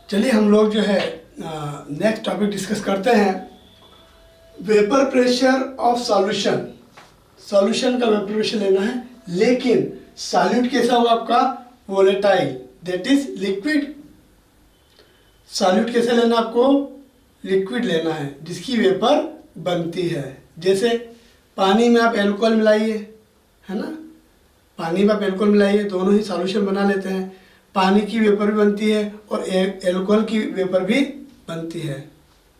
चलिए हम लोग जो है नेक्स्ट टॉपिक डिस्कस करते हैं, vapour pressure of solution. Solution का वेपर प्रेशर लेना है, लेकिन सॉल्यूट कैसा होगा आपका, volatile, that is liquid. Solute कैसे लेना आपको, लिक्विड लेना है जिसकी वेपर बनती है। जैसे पानी में आप एल्कोहल मिलाइए, है ना, पानी में आप एल्कोहल मिलाइए, दोनों ही सॉल्यूशन बना लेते हैं। पानी की वेपर भी बनती है और एल्कोहल की वेपर भी बनती है।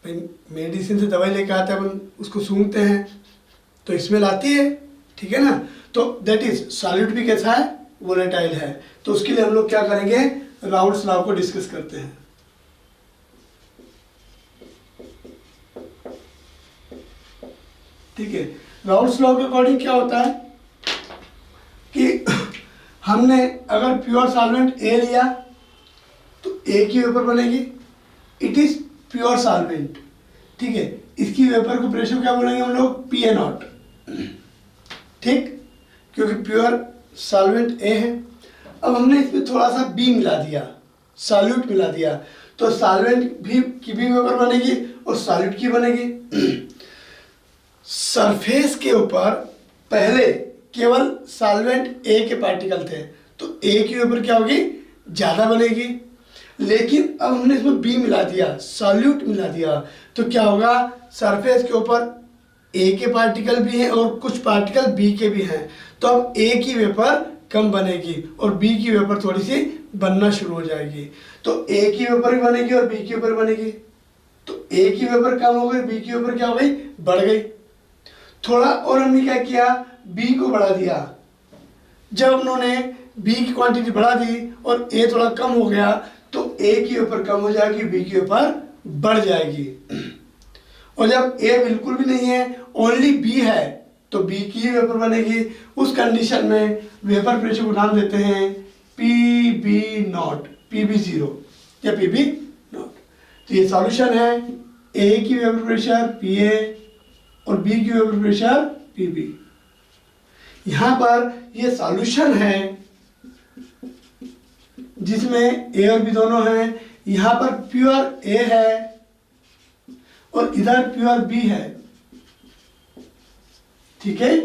मेडिसिन से दवाई लेके आते हैं अपन, उसको सूंघते हैं तो स्मेल आती है, ठीक है ना। तो दैट इज सॉल्यूट भी कैसा है, वोलेटाइल है। तो उसके लिए हम लोग क्या करेंगे, राउल्ट्स लॉ को डिस्कस करते हैं। ठीक है, राउल्ट्स लॉ के अकॉर्डिंग क्या होता है कि हमने अगर प्योर सॉल्वेंट ए लिया तो ए की वेपर बनेगी, इट इज प्योर सॉल्वेंट, ठीक है। इसकी वेपर को प्रेशर क्या बोलेंगे हम लोग, पी ए नॉट, ठीक, क्योंकि प्योर सॉल्वेंट ए है। अब हमने इसमें थोड़ा सा बी मिला दिया, सॉल्यूट मिला दिया, तो सॉल्वेंट भी की भी वेपर बनेगी और सॉल्यूट की बनेगी। सरफेस के ऊपर पहले केवल सॉल्वेंट ए के पार्टिकल थे तो ए की वेपर क्या होगी, ज़्यादा बनेगी। लेकिन अब हमने इसमें बी मिला दिया, सॉल्यूट मिला दिया, तो क्या होगा, सरफेस के ऊपर ए के पार्टिकल भी हैं और कुछ पार्टिकल बी के भी हैं, तो अब ए की वेपर कम बनेगी और बी की वेपर थोड़ी सी बनना शुरू हो जाएगी। तो ए की वेपर भी बनेगी और बी की वेपर बनेगी, तो ए की वेपर कम हो गई, बी की वेपर क्या हो गई, बढ़ गई। थोड़ा और हमने क्या किया, बी को बढ़ा दिया। जब उन्होंने बी की क्वांटिटी बढ़ा दी और ए थोड़ा कम हो गया तो ए की वेपर कम हो जाएगी, बी की वेपर बढ़ जाएगी। और जब ए बिल्कुल भी नहीं है, ओनली बी है, तो बी की ही वेपर बनेगी। उस कंडीशन में वेपर प्रेशर को नाम देते हैं P B not, P B zero या पी बी नॉट। तो ये सॉल्यूशन है, ए की वेपर प्रेशर पी ए और बी की वेपर प्रेशर पी बी। यहां पर ये सॉल्यूशन है जिसमें ए और बी दोनों हैं। यहां पर प्योर ए है और इधर प्योर बी है, ठीक है।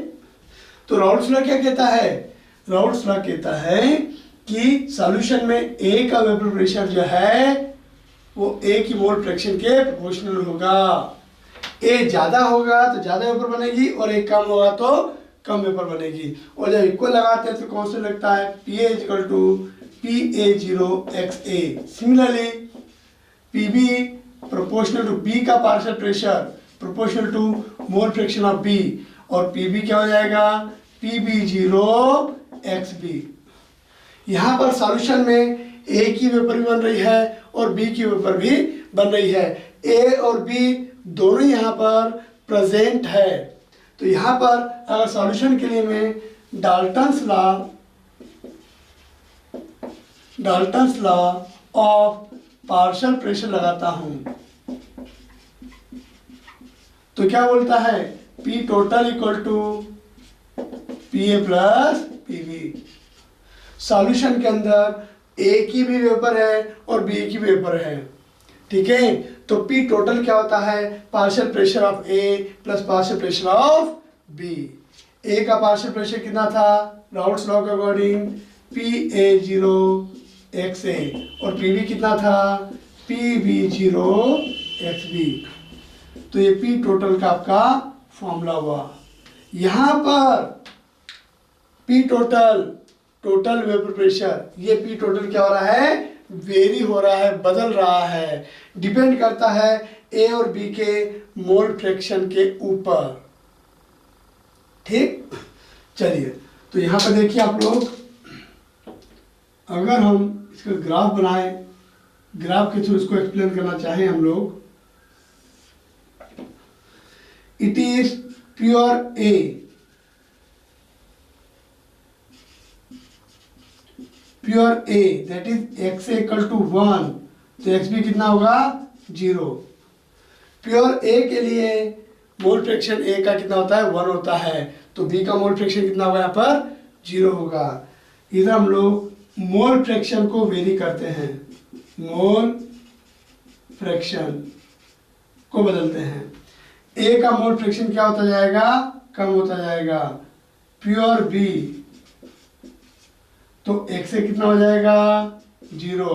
तो राउल्ट्स लॉ क्या कहता है, राउल्ट्स लॉ कहता है कि सॉल्यूशन में ए का वेपर प्रेशर जो है वो ए की मोल फ्रैक्शन के प्रोपोर्शनल होगा। ए ज्यादा होगा तो ज्यादा वेपर बनेगी और ए कम होगा तो कम वेपर बनेगी। और जब इक्वल लगाते हैं तो कौन से लगता है, P A equal to P A zero x A. Similarly P B proportional to B का partial pressure proportional to mole fraction of B, और पी बी क्या हो जाएगा, P B zero X B. यहाँ पर सॉल्यूशन में ए की vapour भी बन रही है और बी की वेपर भी बन रही है। ए और बी दोनों यहाँ पर प्रेजेंट है। तो यहाँ पर अगर सॉल्यूशन के लिए मैं Dalton's law of partial pressure लगाता हूं तो क्या बोलता है, P total equal to P A plus P B. Solution के अंदर ए की भी वेपर है और बी की भी वेपर है, ठीक है। तो P टोटल क्या होता है, partial pressure of A plus partial pressure of B। A का पार्शियल प्रेशर कितना था, राउल्ट्स लॉ के according P A zero x A, और पी बी कितना था, P B zero X B. तो ये P टोटल का आपका फॉर्मूला हुआ। यहाँ पर P total, total vapour pressure, ये P टोटल क्या हो रहा है, वेरी हो रहा है, बदल रहा है, डिपेंड करता है ए और बी के मोल फ्रैक्शन के ऊपर, ठीक। चलिए तो यहाँ पर देखिए आप लोग, अगर हम इसका ग्राफ बनाएं, ग्राफ के थ्रू इसको एक्सप्लेन करना चाहें हम लोग, it is pure A, pure A that is X A equal to 1, तो एक्स बी कितना होगा, 0। प्योर ए के लिए मोल फ्रैक्शन ए का कितना होता है, 1 होता है, तो बी का मोल फ्रैक्शन कितना होगा, यहाँ पर 0 होगा। इधर हम लोग मोल फ्रैक्शन को वेरी करते हैं, मोल फ्रैक्शन को बदलते हैं। ए का मोल फ्रैक्शन क्या होता जाएगा, कम होता जाएगा। प्योर बी तो x से कितना हो जाएगा 0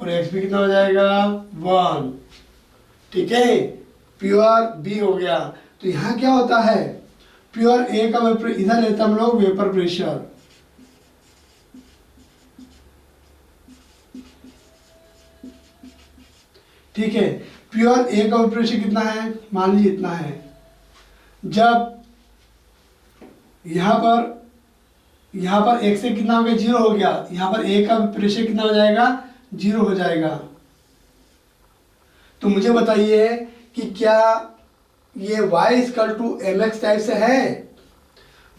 और x भी कितना हो जाएगा 1। ठीक है, प्योर बी हो गया। तो यहाँ क्या होता है, प्योर ए का वेपर इधर लेते हम लोग वेपर प्रेशर, ठीक है। प्योर ए का वेपर प्रेशर कितना है, मान लीजिए इतना है। जब यहाँ पर एक से कितना हो गया 0 हो गया, यहाँ पर ए का प्रेशर कितना हो जाएगा 0 हो जाएगा। तो मुझे बताइए कि क्या ये y equal to M x type से है,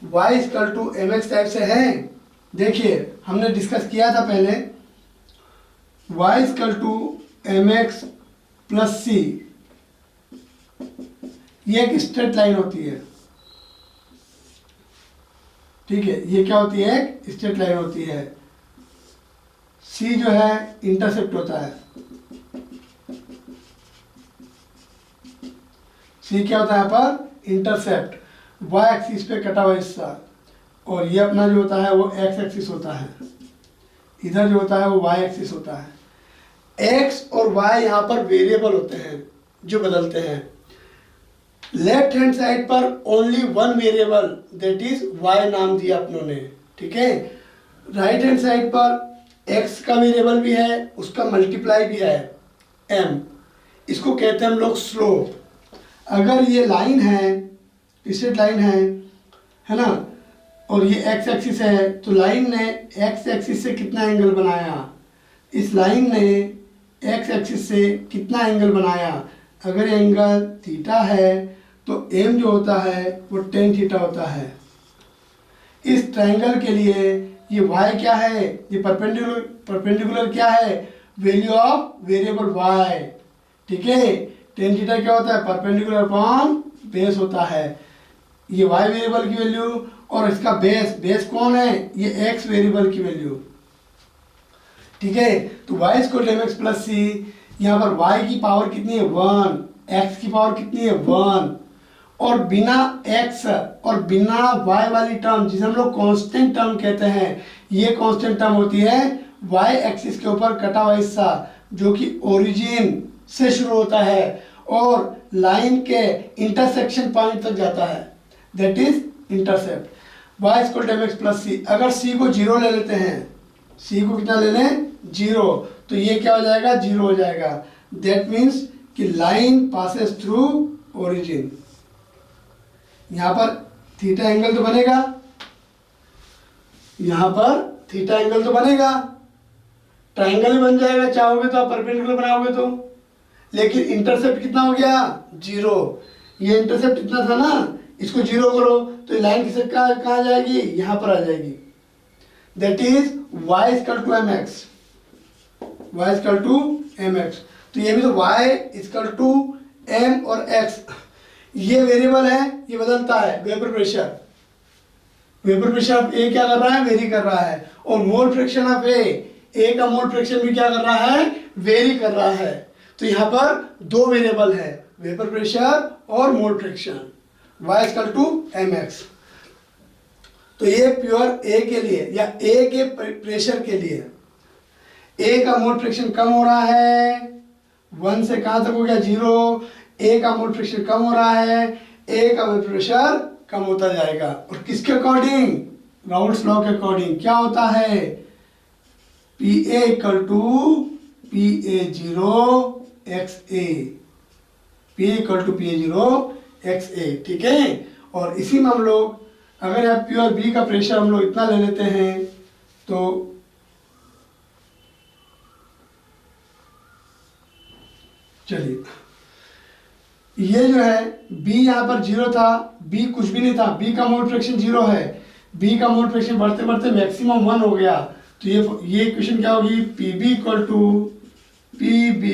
y equal to M x type से है। देखिए हमने डिस्कस किया था पहले, y equal to M x plus c, ये एक स्ट्रेट लाइन होती है, ठीक है। ये क्या होती है, एक स्ट्रेट लाइन होती है। सी जो है इंटरसेप्ट होता है, सी क्या होता है यहाँ पर इंटरसेप्ट, वाई एक्सिस पे कटा हुआ हिस्सा, और ये अपना जो होता है वो एक्स एक्सिस होता है, इधर जो होता है वो वाई एक्सिस होता है। एक्स और वाई यहाँ पर वेरिएबल होते हैं जो बदलते हैं। लेफ्ट हैंड साइड पर only one variable that is Y नाम दिया अपनों ने, ठीक है। राइट हैंड साइड पर एक्स का वेरिएबल भी है, उसका मल्टीप्लाई भी है एम, इसको कहते हैं हम लोग स्लोप। अगर ये लाइन है, स्ट्रेट लाइन है ना, और ये एक्स एक्सिस है, तो लाइन ने एक्स एक्सिस से कितना एंगल बनाया, इस लाइन ने एक्स एक्सिस से कितना एंगल बनाया। अगर एंगल थीटा है तो एम जो होता है वो टेन थीटा होता है। इस ट्रायंगल के लिए ये वाई क्या है, ये परपेंडिकुलर क्या है, वैल्यू ऑफ वेरिएबल वाई, ठीक है। टेन थीटा क्या होता है, परपेंडिकुलर अपॉन बेस होता है। ये वाई वेरिएबल की वैल्यू और इसका बेस कौन है, ये एक्स वेरिएबल की वैल्यू, ठीक है। तो y equal to M x plus c, यहाँ पर y की पावर कितनी है 1, x की पावर कितनी है 1, और बिना x और बिना y वाली टर्म जिसे हम लोग कांस्टेंट टर्म कहते हैं, ये कांस्टेंट टर्म होती है y एक्सिस के ऊपर कटा हुआ हिस्सा जो कि ओरिजिन से शुरू होता है और लाइन के इंटरसेक्शन पॉइंट तक जाता है, that is intercept. y equal to M x plus c, अगर c को 0 ले लेते हैं, c को कितना ले लें 0, तो ये क्या हो जाएगा 0 हो जाएगा। दैट मीन्स कि लाइन पासेस थ्रू ओरिजिन। यहाँ पर थीटा एंगल तो बनेगा, यहाँ पर थीटा एंगल तो बनेगा, ट्रायंगल ही बन जाएगा चाहोगे तो, आप परपेंडिकुलर बनाओगे तो। लेकिन इंटरसेप्ट कितना हो गया 0, ये इंटरसेप्ट इतना था ना, इसको 0 करो तो लाइन किसे कहाँ जाएगी, यहाँ पर आ जाएगी। That is y equal to M X, y equal to M X. तो ये भी तो y इक्वल टू m और x, ये वेरिएबल है, ये बदलता है। वेपर प्रेशर ऑफ ए क्या कर रहा है, वेरी कर रहा है, और मोल फ्रैक्शन ऑफ ए का मोल फ्रैक्शन भी क्या कर रहा है, वेरी कर रहा है। तो यहाँ पर दो वेरिएबल है, वेपर प्रेशर और mole fraction, y equal to M X. तो ये प्योर ए के लिए या ए के प्रेशर के लिए ए का मोल फ्रैक्शन कम हो रहा है, 1 से कहाँ तक हो गया 0, ए का मोल फ्रैक्शन कम हो रहा है, ए का मोल प्रेशर कम होता जाएगा। और किसके अकॉर्डिंग, राउल्स लॉ के अकॉर्डिंग क्या होता है, P A equal to P A zero x a, p A equal to P A zero x a, ठीक है। और इसी में हम लोग अगर आप प्योर बी का प्रेशर हम लोग इतना ले लेते हैं तो चलिए, ये जो है B यहाँ पर 0 था, B कुछ भी नहीं था, B का मोल फ्रैक्शन 0 है, B का मोल फ्रैक्शन बढ़ते बढ़ते मैक्सिमम 1 हो गया। तो ये इक्वेशन क्या होगी, PB equal to PB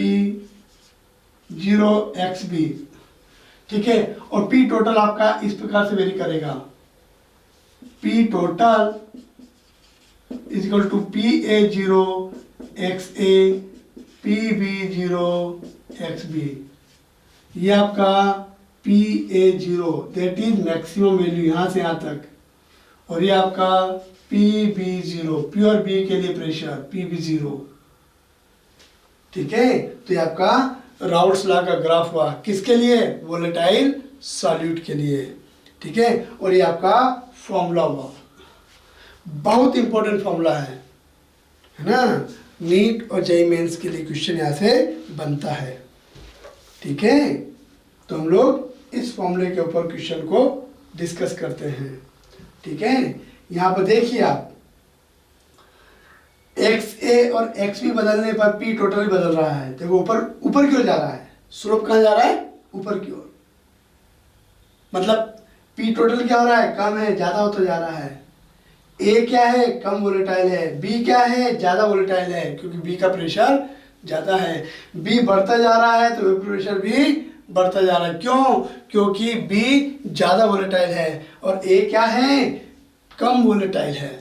0 XB, ठीक है। और P टोटल आपका इस प्रकार से वेरी करेगा, P total is equal to PA 0 XA PB 0 X B, ये आपका P A zero that is maximum value यहाँ से यहाँ तक, और ये आपका P B zero pure B के लिए प्रेशर पी बी जीरो। ठीक है, तो ये आपका राउट्स लॉ का ग्राफ हुआ, किसके लिए? वोलेटाइल सॉल्यूट के लिए। ठीक है, और ये आपका फॉर्मूला हुआ, बहुत इंपॉर्टेंट फॉर्मूला है ना, नीट और जेईई मेंस के लिए क्वेश्चन यहाँ से बनता है। ठीक है, तो हम लोग इस फॉर्मूले के ऊपर क्वेश्चन को डिस्कस करते हैं। ठीक है, यहाँ पर देखिए आप एक्स ए और एक्स बी बदलने पर पी टोटल बदल रहा है। देखो ऊपर ऊपर की ओर जा रहा है, स्लोप कहाँ जा रहा है? ऊपर की ओर, मतलब पी टोटल क्या हो रहा है? कम है, ज्यादा होता जा रहा है। ए क्या है? कम वोलेटाइल है। बी क्या है? ज्यादा वोलेटाइल है, क्योंकि बी का प्रेशर ज्यादा है। बी बढ़ता जा रहा है तो प्रेशर भी बढ़ता जा रहा है। क्यों? क्योंकि बी ज्यादा वोलेटाइल है और ए क्या है? कम वोलेटाइल है।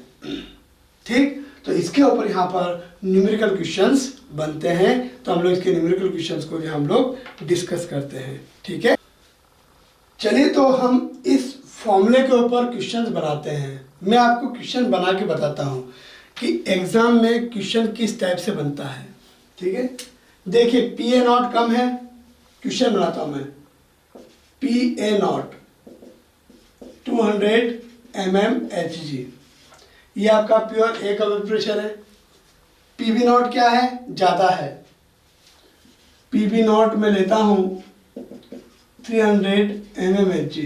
ठीक, तो इसके ऊपर यहाँ पर न्यूमेरिकल क्वेश्चंस बनते हैं, तो हम लोग इसके न्यूमेरिकल क्वेश्चंस को जो हम लोग डिस्कस करते हैं। ठीक है, चलिए तो हम इस फॉर्मूले के ऊपर क्वेश्चंस बनाते हैं। मैं आपको क्वेश्चन बना के बताता हूँ कि एग्जाम में क्वेश्चन किस टाइप से बनता है। ठीक है, देखिए पी ए नॉट कम है, क्वेश्चन बनाता हूँ मैं। पी ए नॉट 200 mmHg, ये आपका प्योर ए का ब्लड प्रेशर है। पी बी नॉट क्या है? ज़्यादा है। पी बी नॉट में लेता हूँ 300 mmHg।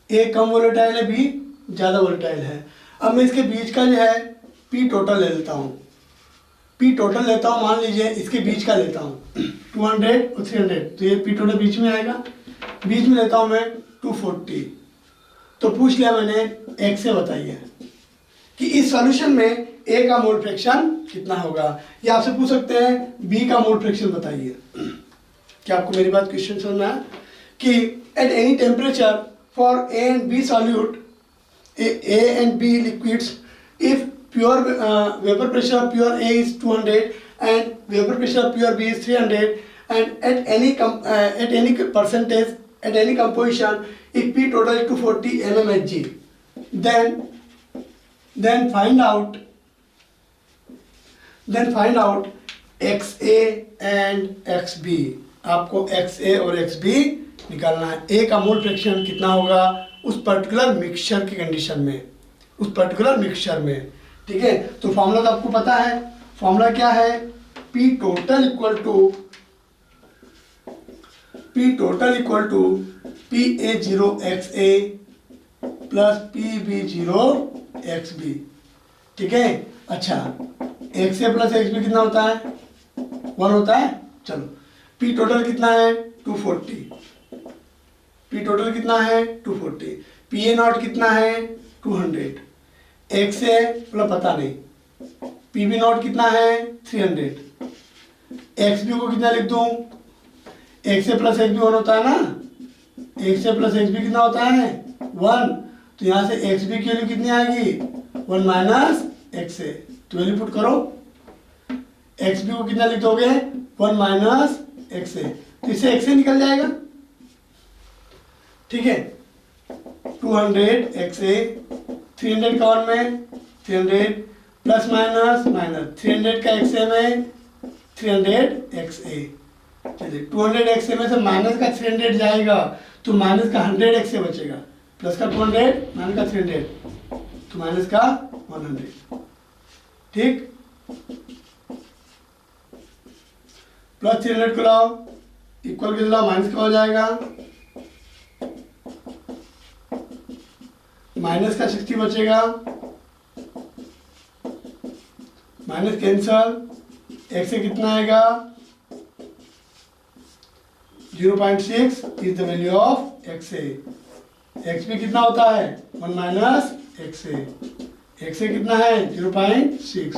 ए कम वोलेटाइल है, बी ज़्यादा वोलेटाइल है। अब मैं इसके बीच का जो है पी टोटल ले लेता हूँ। पी टोटल लेता हूँ, मान लीजिए इसके बीच का लेता हूँ 200 और 300, तो ये पी टोटल बीच में आएगा। बीच में लेता हूँ मैं 240। तो पूछ लिया मैंने एक्स से, बताइए कि इस सॉल्यूशन में ए का मोल फ्रैक्शन कितना होगा। या आपसे पूछ सकते हैं बी का मोल फ्रैक्शन बताइए। क्या आपको मेरी बात क्वेश्चन समझ में आया कि at any temperature for A and B solute, A and B liquids, if pure vapor pressure of pure A is 200 and vapor pressure of pure B is 300, and at any percentage, at any composition, if P total is 240 mmHg, then find out XA and XB। आपको XA और XB निकालना है। A का mole fraction कितना होगा उस particular mixture की condition में, उस पर्टिकुलर मिक्सचर में। ठीक है, तो फॉर्मूला तो आपको पता है। फॉर्मूला क्या है? P total equal to PA0 XA plus PB0 XB। ठीक है, अच्छा XA प्लस XB कितना होता है? 1 होता है। चलो P टोटल कितना है? 240। पी टोटल कितना है? 240। पी ए नॉट कितना है? 200। एक्स ए मतलब पता नहीं। पी बी नॉट कितना है? 300। एक्स बी को कितना लिख दूं? X A plus x B 1 होता है ना। X A plus x b कितना होता है? 1। तो यहाँ से एक्स बी की वैल्यू कितनी आएगी? 1 माइनस एक्स ए। तो वैल्यू पुट करो। एक्स बी को कितना लिख दोगे? 1 माइनस एक्स ए। तो इससे एक्स ए निकल जाएगा। ठीक है, 200 XA, 300 का 1 में 300 प्लस माइनस माइनस 300 का XA में 300 XA। चलिए 200 XA में से माइनस का 300 जाएगा तो माइनस का 100 XA बचेगा, प्लस का 200 माइनस का 300 तो माइनस का 100। ठीक, प्लस 300 को लाओ, इक्वल के लाओ, माइनस का हो जाएगा, माइनस का 60 बचेगा, माइनस कैंसल, एक्स से कितना आएगा? 0.6 is the value of x A. X भी कितना होता है? 1 माइनस एक्स ए। एक्स ए कितना है? 0.6,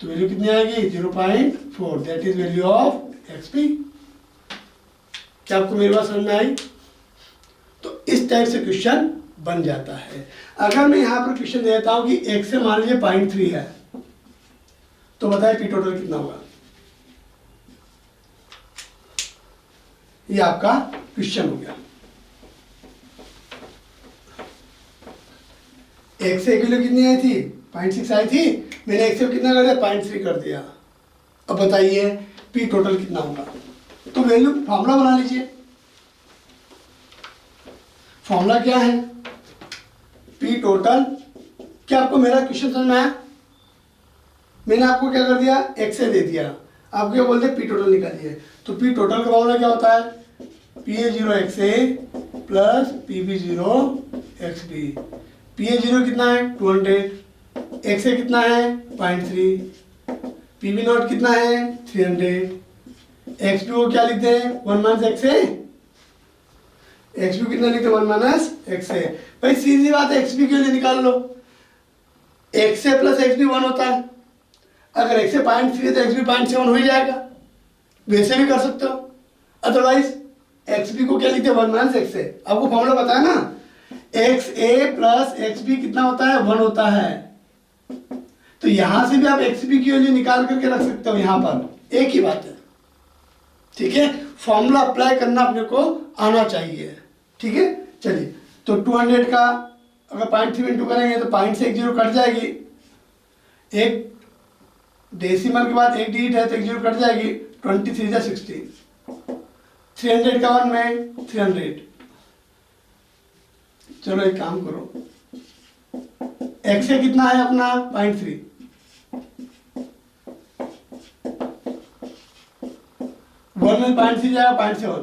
तो वैल्यू कितनी आएगी? 0.4, that is value of x P. क्या आपको मेरी बात समझ में आई? तो इस टाइप से क्वेश्चन बन जाता है। अगर मैं यहाँ पर क्वेश्चन देता हूँ कि एक्स से मान लीजिए 0.3 है, तो बताइए पी टोटल कितना होगा? ये आपका क्वेश्चन हो गया। एक से किलो कितनी आई थी? 0.6 आई थी, मैंने एक से कितना कर दिया? 0.3 कर दिया। अब बताइए पी टोटल कितना होगा? तो वैल्यू फॉर्मूला बना लीजिए। फॉर्मूला क्या है? P total. क्या आपको मेरा क्वेश्चन समझ में आया? मैंने आपको क्या कर दिया? एक्स ए दे दिया, आप क्या बोलते हैं? पी टोटल निकालिए। तो पी टोटल का फॉर्मूला क्या होता है? P A zero x A plus P B zero X B. P A zero कितना है? 200। एक्स ए कितना है? 0.3। पी बी नॉट कितना है? 300। एक्स बी को क्या लिखते हैं? 1 माइनस एक्स ए। एक्स बी कितना लिखते हैं? 1 माइनस एक्स ए। भाई सीधी बात है, एक्स बी के लिए निकाल लो। X A plus x B 1 होता है। अगर एक्स ए 0.3 है तो एक्स बी 0.7 हो ही जाएगा। वैसे भी कर सकते हो। अदरवाइज एक्स बी को क्या लिखते हैं? 1 माइनस एक्स ए। आपको फॉर्मूला बताया ना, x A plus x b कितना होता है? 1 होता है। तो यहां से भी आप एक्स बी की वैल्यू निकाल करके रख सकते हो यहां पर, एक ही बात है। ठीक है, फॉर्मूला अप्लाई करना अपने को आना चाहिए। ठीक है, चलिए। तो 200 का अगर 0.3 इंटू करेंगे तो 0 से एक जीरो कट जाएगी। एक डेसिमल के बाद एक डिजिट है तो एक जीरो कट जाएगी। 23 या 60। 300 का 1 में 300। चलो एक काम करो, एक्स ए कितना है अपना? 0.3। 1 में 0.3 जाएगा 0.7।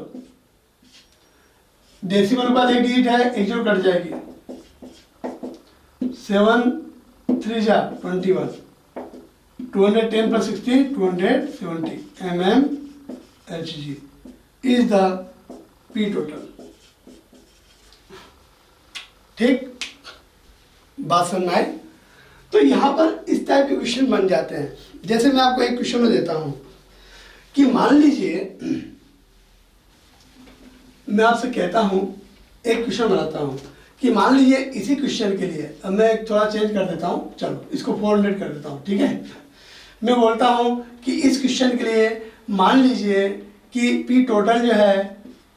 डेसिमल के बाद एक डिजिट है, एक जीरो कट जाएगी। 7 3 जा 21। 210 plus 60 270 mmHg is the P total. ठीक, बात समझ में आई? तो यहां पर इस टाइप के क्वेश्चन बन जाते हैं। जैसे मैं आपको एक क्वेश्चन में देता हूं कि मान लीजिए मैं आपसे कहता हूं, एक क्वेश्चन बनाता हूं कि मान लीजिए इसी क्वेश्चन के लिए, अब मैं थोड़ा चेंज कर देता हूं, चलो इसको 400 कर देता हूं। ठीक है, मैं बोलता हूं कि इस क्वेश्चन के लिए मान लीजिए कि पी टोटल जो है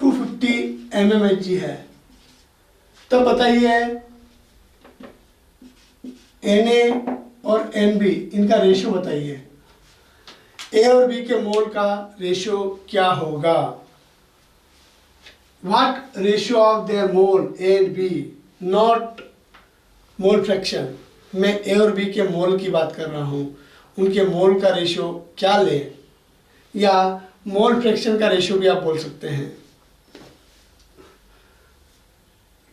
250 mmHg है। तो बताइए Na और Nb इनका रेशियो बताइए। ए और बी के मोल का रेशियो क्या होगा? What ratio of their mole A and B, not mole fraction. मैं ए और बी के मोल की बात कर रहा हूं, उनके मोल का रेशियो क्या लें, या मोल फ्रैक्शन का रेशियो भी आप बोल सकते हैं।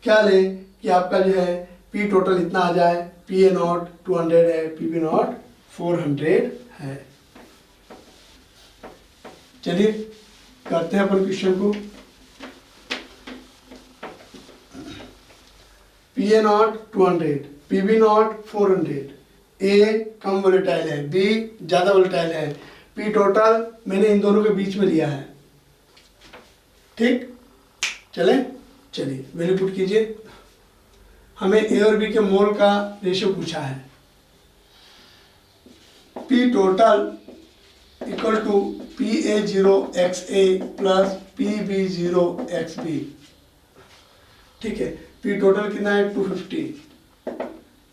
क्या लें कि आपका जो है पी टोटल इतना आ जाए, पी ए नॉट 200 है, पी बी नॉट 400 है। चलिए करते हैं अपन क्वेश्चन को। P A not 200, P B not 400। A कम वोलेटाइल है, बी ज्यादा वोलेटाइल है। पी टोटल मैंने इन दोनों के बीच में लिया है। ठीक, चले चलिए वैल्यू पुट कीजिए। हमें ए और बी के मोल का रेशियो पूछा है। P total equal to P A zero x A plus P B zero X B. ठीक है, पी टोटल कितना है? 250।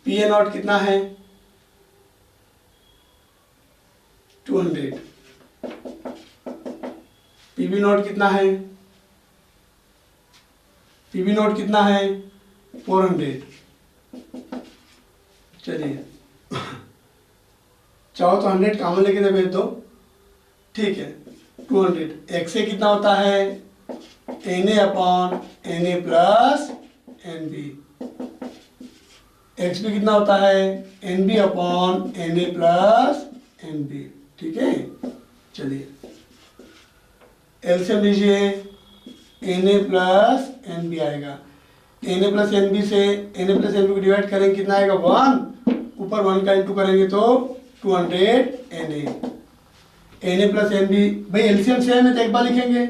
पी ए नॉट कितना है? 200। पी बी नॉट कितना है? पी बी नॉट कितना है? 400। चलिए चाहो तो 100 कॉमन लेके भेज दो। ठीक है, 200। एक्स ए कितना होता है? N a upon n a plus n b. X b कितना होता है? N b upon n a plus n b. ठीक है, चलिए एलसीएम लीजिए। N a plus n b आएगा। N a plus n b से n a plus n b को डिवाइड करेंगे, कितना आएगा? 1। ऊपर 1 का इंटू करेंगे तो 200 n a. N a plus n b, भाई एलसीएम सेम है तो एक बार लिखेंगे।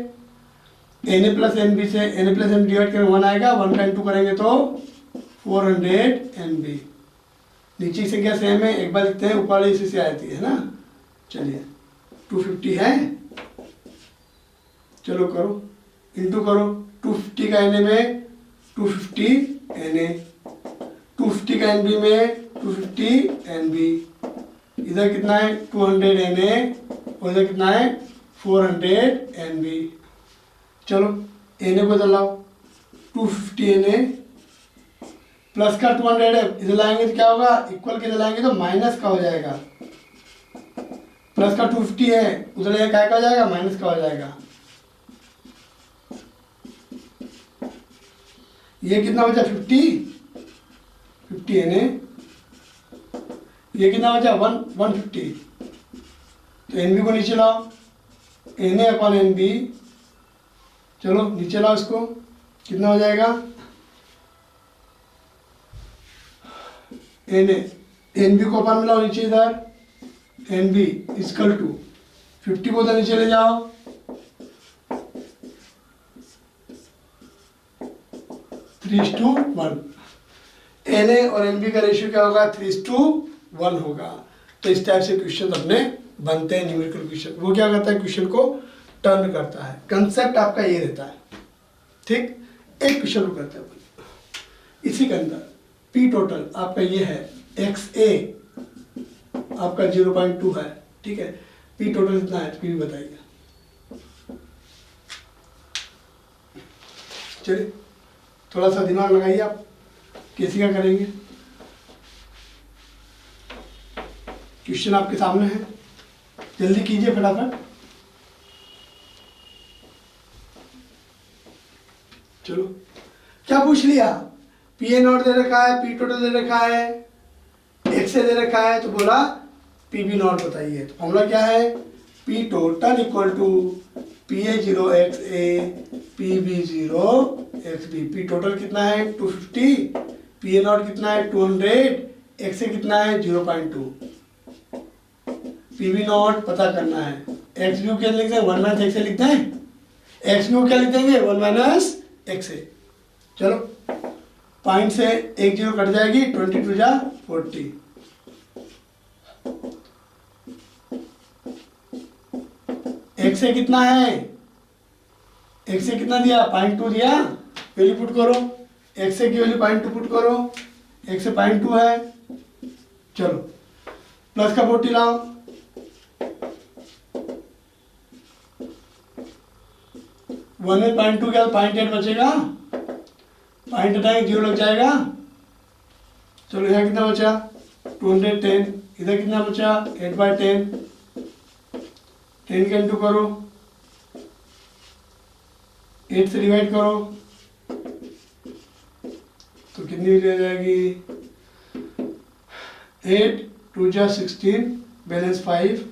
N a plus n b से n a plus n b divide करेंगे 1 आएगा, 1 का इंटू करेंगे तो 400 एन बी। नीचे की संख्या सेम है, एक बार लिखते हैं, ऊपर वाली इसी से आती है ना। चलिए 250 है, चलो करो। इंटू करो 250 का Na में 250 Na, 250 का Nb में 250 Nb, इधर कितना है 200 Na और इधर कितना है 400 Nb। चलो Na को इधर लाओ, 250 Na प्लस का 200 है, इधर लाएंगे तो क्या होगा, इक्वल के इधर लाएंगे तो माइनस का हो जाएगा। प्लस का 250 है, उधर क्या हो जाएगा, माइनस का हो जाएगा। ये कितना बचा 50 Na, ये कितना बचा 150, तो Nb को नीचे लाओ, Na अपॉन Nb, चलो नीचे लाओ इसको, कितना हो जाएगा Nb को अपन मिलाओ नीचे इधर, Nb इक्वल टू 50 को उधर नीचे ले जाओ, 3:1। Na और Nb का रेशियो क्या होगा, 3:1 होगा। तो इस टाइप से क्वेश्चन अपने बनते हैं न्यूमेरिकल क्वेश्चन। वो क्या करता है, क्वेश्चन को टर्न करता है। कंसेप्ट आपका ये रहता है, ठीक। एक क्वेश्चन को करते हैं इसी के अंदर, पी टोटल आपका ये है, XA आपका 0.2 है, ठीक है। पी टोटल कितना है, पी बताइए। चलिए थोड़ा सा दिमाग लगाइए आप, कैसे क्या करेंगे। क्वेश्चन आपके सामने है, जल्दी कीजिए फटाफट। चलो क्या पूछ लिया, PA नॉट दे रखा है, पी टोटल दे रखा है, XA दे रखा है, तो बोला PB नॉट बताइए। तो फॉर्मूला क्या है, P total equal to PA 0 XA PB 0 XB। P total कितना है 250, PA नॉट कितना है 200, XA कितना है 0.2, PB नॉट पता करना है। XB को क्या लिखते हैं, 1 माइनस XA लिखते हैं, XB को क्या लिख देंगे 1 माइनस XA। चलो पॉइंट से एक जीरो कट जाएगी, 22 जा 40, XA कितना है, XA कितना दिया 0.2 दिया, वैल्यू पुट करो, XA की वैल्यू 0.2 पुट करो, XA 0.2 है। चलो प्लस का 40 लाओ, वन में 0.2 क्या 0.8 बचेगा, 0.8 जीरो लग जाएगा। चलो यहाँ कितना बचा 210, इधर कितना बचा 8/10, 10 के इंटू करो, 8 से डिवाइड करो तो कितनी ले जाएगी, 8 2 जा 16 बैलेंस 5,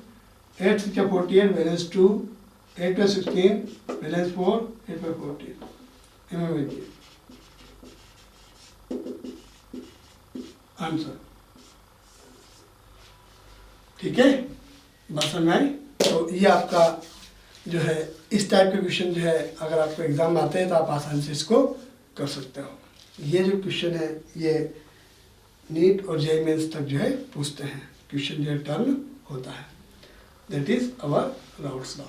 8 6 जा 48 बैलेंस 2, 8 + 16 बैलेंस 4, 8/14 आंसर। ठीक है, बात समझ में आई। तो ये आपका जो है इस टाइप के क्वेश्चन जो है अगर आपको एग्जाम में आते हैं तो आप आसानी से इसको कर सकते हो। ये जो क्वेश्चन है ये नीट और जेईई मेंस तक जो है पूछते हैं, क्वेश्चन जो है टर्न होता है। That is our routes law.